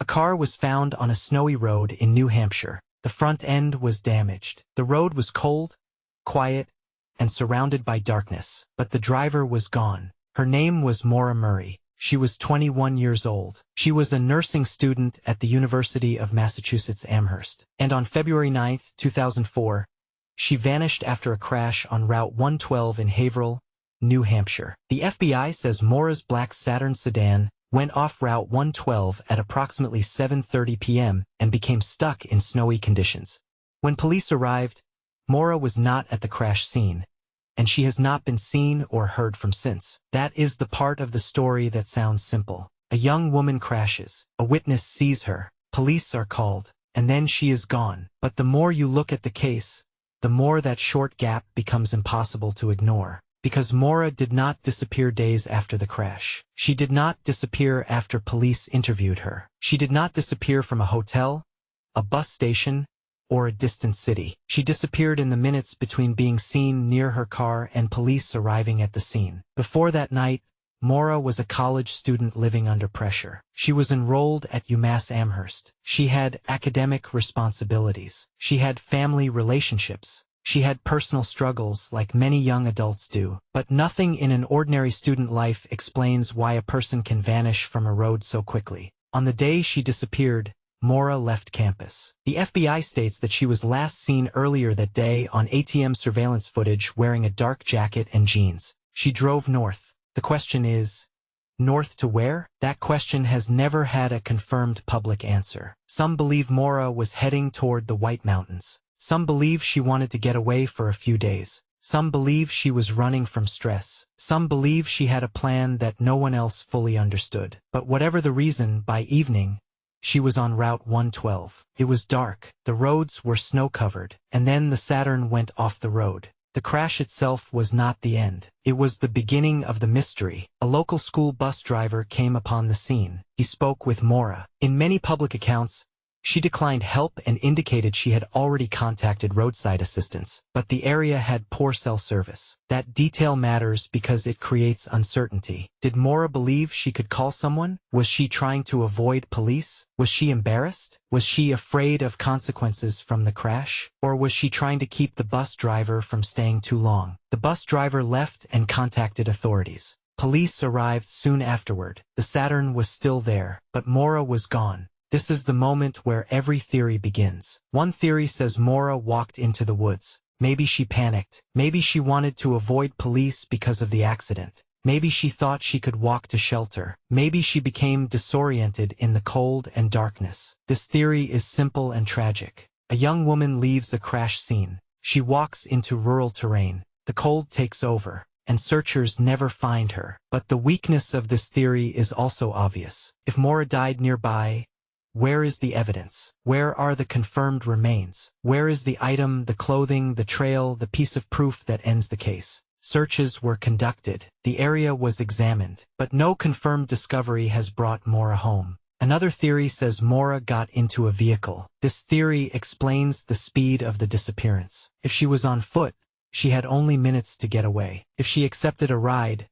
A car was found on a snowy road in New Hampshire. The front end was damaged. The road was cold, quiet, and surrounded by darkness, but the driver was gone. Her name was Maura Murray. She was 21 years old. She was a nursing student at the University of Massachusetts Amherst. And on February 9, 2004, she vanished after a crash on Route 112 in Haverhill, New Hampshire. The FBI says Maura's black Saturn sedan went off Route 112 at approximately 7:30 p.m. and became stuck in snowy conditions. When police arrived, Maura was not at the crash scene, and she has not been seen or heard from since. That is the part of the story that sounds simple. A young woman crashes, a witness sees her, police are called, and then she is gone. But the more you look at the case, the more that short gap becomes impossible to ignore. Because Maura did not disappear days after the crash. She did not disappear after police interviewed her. She did not disappear from a hotel, a bus station, or a distant city. She disappeared in the minutes between being seen near her car and police arriving at the scene. Before that night, Maura was a college student living under pressure. She was enrolled at UMass Amherst. She had academic responsibilities. She had family relationships. She had personal struggles like many young adults do. But nothing in an ordinary student life explains why a person can vanish from a road so quickly. On the day she disappeared, Maura left campus. The FBI states that she was last seen earlier that day on ATM surveillance footage wearing a dark jacket and jeans. She drove north. The question is, north to where? That question has never had a confirmed public answer. Some believe Maura was heading toward the White Mountains. Some believe she wanted to get away for a few days. Some believe she was running from stress. Some believe she had a plan that no one else fully understood. But whatever the reason, by evening, she was on Route 112. It was dark, the roads were snow-covered, and then the Saturn went off the road. The crash itself was not the end. It was the beginning of the mystery. A local school bus driver came upon the scene. He spoke with Maura. In many public accounts, she declined help and indicated she had already contacted roadside assistance, but the area had poor cell service. That detail matters because it creates uncertainty. Did Maura believe she could call someone? Was she trying to avoid police? Was she embarrassed? Was she afraid of consequences from the crash? Or was she trying to keep the bus driver from staying too long? The bus driver left and contacted authorities. Police arrived soon afterward. The Saturn was still there, but Maura was gone. This is the moment where every theory begins. One theory says Maura walked into the woods. Maybe she panicked. Maybe she wanted to avoid police because of the accident. Maybe she thought she could walk to shelter. Maybe she became disoriented in the cold and darkness. This theory is simple and tragic. A young woman leaves a crash scene. She walks into rural terrain. The cold takes over, and searchers never find her. But the weakness of this theory is also obvious. If Maura died nearby, where is the evidence? Where are the confirmed remains? Where is the item, the clothing, the trail, the piece of proof that ends the case? Searches were conducted. The area was examined, but no confirmed discovery has brought Maura home. Another theory says Maura got into a vehicle. This theory explains the speed of the disappearance. If she was on foot, she had only minutes to get away. If she accepted a ride,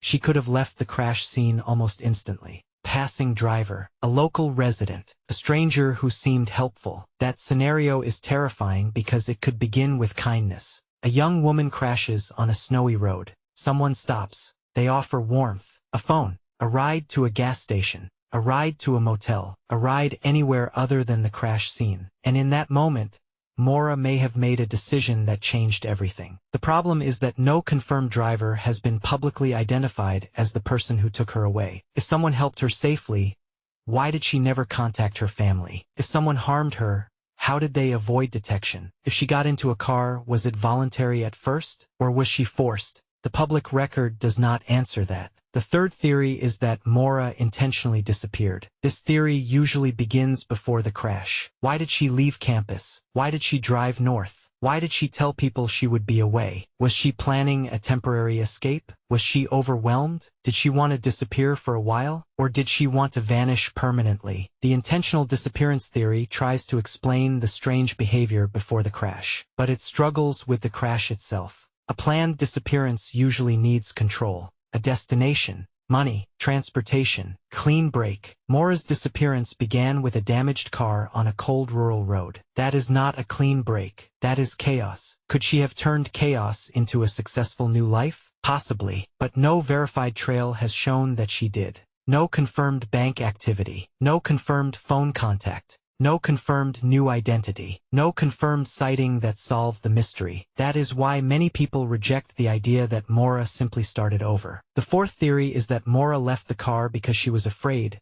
she could have left the crash scene almost instantly. Passing driver, a local resident, a stranger who seemed helpful. That scenario is terrifying because it could begin with kindness. A young woman crashes on a snowy road. Someone stops. They offer warmth, a phone, a ride to a gas station, a ride to a motel, a ride anywhere other than the crash scene. And in that moment, Maura may have made a decision that changed everything. The problem is that no confirmed driver has been publicly identified as the person who took her away. If someone helped her safely, why did she never contact her family? If someone harmed her, how did they avoid detection? If she got into a car, was it voluntary at first, or was she forced? The public record does not answer that. The third theory is that Maura intentionally disappeared. This theory usually begins before the crash. Why did she leave campus? Why did she drive north? Why did she tell people she would be away? Was she planning a temporary escape? Was she overwhelmed? Did she want to disappear for a while? Or did she want to vanish permanently? The intentional disappearance theory tries to explain the strange behavior before the crash, but it struggles with the crash itself. A planned disappearance usually needs control, a destination, money, transportation, clean break. Maura's disappearance began with a damaged car on a cold rural road. That is not a clean break. That is chaos. Could she have turned chaos into a successful new life? Possibly, but no verified trail has shown that she did. No confirmed bank activity. No confirmed phone contact. No confirmed new identity. No confirmed sighting that solved the mystery. That is why many people reject the idea that Maura simply started over. The fourth theory is that Maura left the car because she was afraid,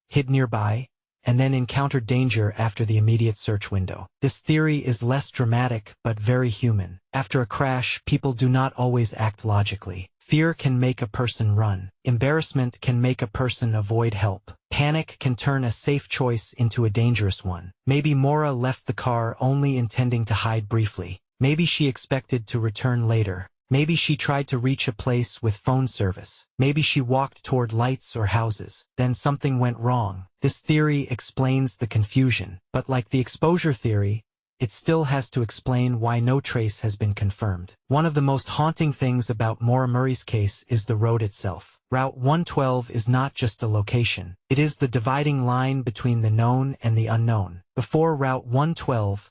hid nearby, and then encountered danger after the immediate search window. This theory is less dramatic but very human. After a crash, people do not always act logically. Fear can make a person run. Embarrassment can make a person avoid help. Panic can turn a safe choice into a dangerous one. Maybe Maura left the car only intending to hide briefly. Maybe she expected to return later. Maybe she tried to reach a place with phone service. Maybe she walked toward lights or houses. Then something went wrong. This theory explains the confusion. But like the exposure theory, it still has to explain why no trace has been confirmed. One of the most haunting things about Maura Murray's case is the road itself. Route 112 is not just a location. It is the dividing line between the known and the unknown. Before Route 112,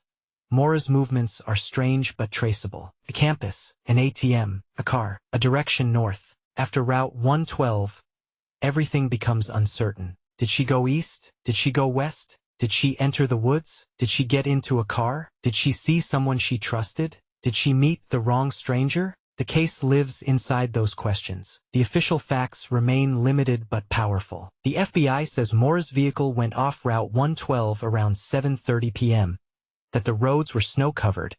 Maura's movements are strange but traceable. A campus, an ATM, a car, a direction north. After Route 112, everything becomes uncertain. Did she go east? Did she go west? Did she enter the woods? Did she get into a car? Did she see someone she trusted? Did she meet the wrong stranger? The case lives inside those questions. The official facts remain limited but powerful. The FBI says Maura's vehicle went off Route 112 around 7:30 p.m., that the roads were snow-covered,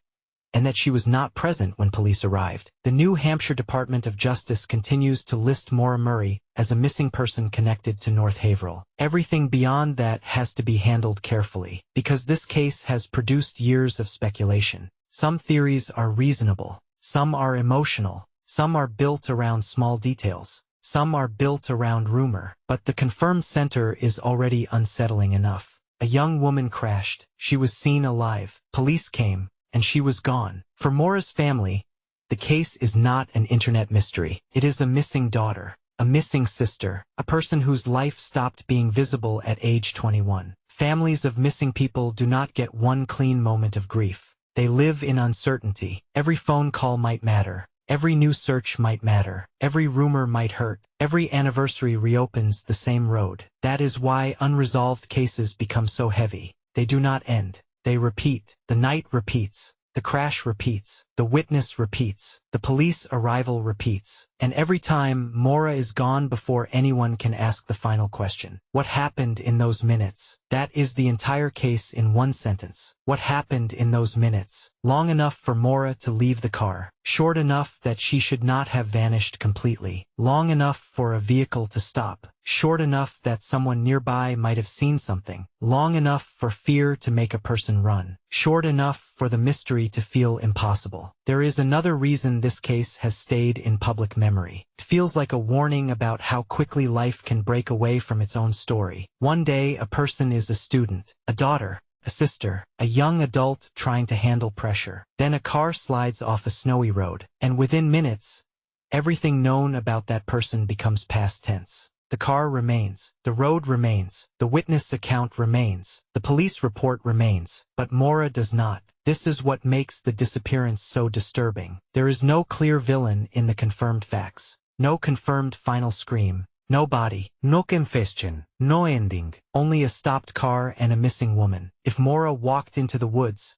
and that she was not present when police arrived. The New Hampshire Department of Justice continues to list Maura Murray as a missing person connected to North Haverhill. Everything beyond that has to be handled carefully, because this case has produced years of speculation. Some theories are reasonable. Some are emotional. Some are built around small details. Some are built around rumor. But the confirmed center is already unsettling enough. A young woman crashed. She was seen alive. Police came, and she was gone. For Maura's family, the case is not an internet mystery. It is a missing daughter, a missing sister, a person whose life stopped being visible at age 21. Families of missing people do not get one clean moment of grief. They live in uncertainty. Every phone call might matter. Every new search might matter. Every rumor might hurt. Every anniversary reopens the same road. That is why unresolved cases become so heavy. They do not end. They repeat. The night repeats. The crash repeats. The witness repeats. The police arrival repeats. And every time, Maura is gone before anyone can ask the final question. What happened in those minutes? That is the entire case in one sentence. What happened in those minutes? Long enough for Maura to leave the car. Short enough that she should not have vanished completely. Long enough for a vehicle to stop. Short enough that someone nearby might have seen something. Long enough for fear to make a person run. Short enough for the mystery to feel impossible. There is another reason this case has stayed in public memory. It feels like a warning about how quickly life can break away from its own story. One day, a person is a student, a daughter, a sister, a young adult trying to handle pressure. Then a car slides off a snowy road, and within minutes, everything known about that person becomes past tense. The car remains, the road remains, the witness account remains, the police report remains, but Maura does not. This is what makes the disappearance so disturbing. There is no clear villain in the confirmed facts. No confirmed final scream. No body. No confession. No ending. Only a stopped car and a missing woman. If Maura walked into the woods,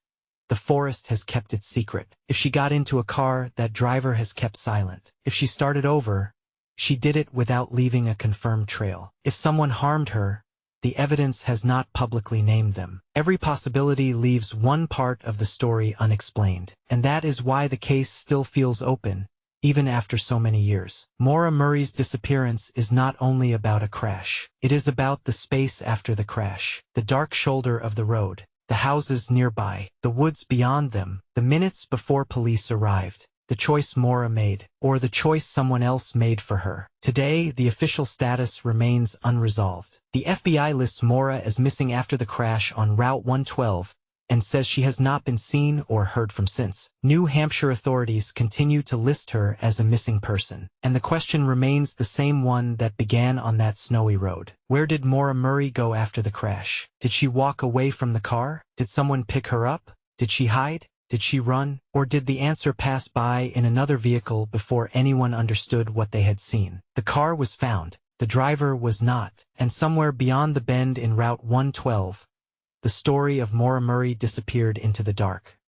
the forest has kept its secret. If she got into a car, that driver has kept silent. If she started over, she did it without leaving a confirmed trail. If someone harmed her, the evidence has not publicly named them. Every possibility leaves one part of the story unexplained. And that is why the case still feels open, even after so many years. Maura Murray's disappearance is not only about a crash. It is about the space after the crash, the dark shoulder of the road, the houses nearby, the woods beyond them, the minutes before police arrived, the choice Maura made, or the choice someone else made for her. Today, the official status remains unresolved. The FBI lists Maura as missing after the crash on Route 112, and says she has not been seen or heard from since. New Hampshire authorities continue to list her as a missing person, and the question remains the same one that began on that snowy road. Where did Maura Murray go after the crash? Did she walk away from the car? Did someone pick her up? Did she hide? Did she run? Or did the answer pass by in another vehicle before anyone understood what they had seen? The car was found. The driver was not, and somewhere beyond the bend in Route 112, the story of Maura Murray disappeared into the dark.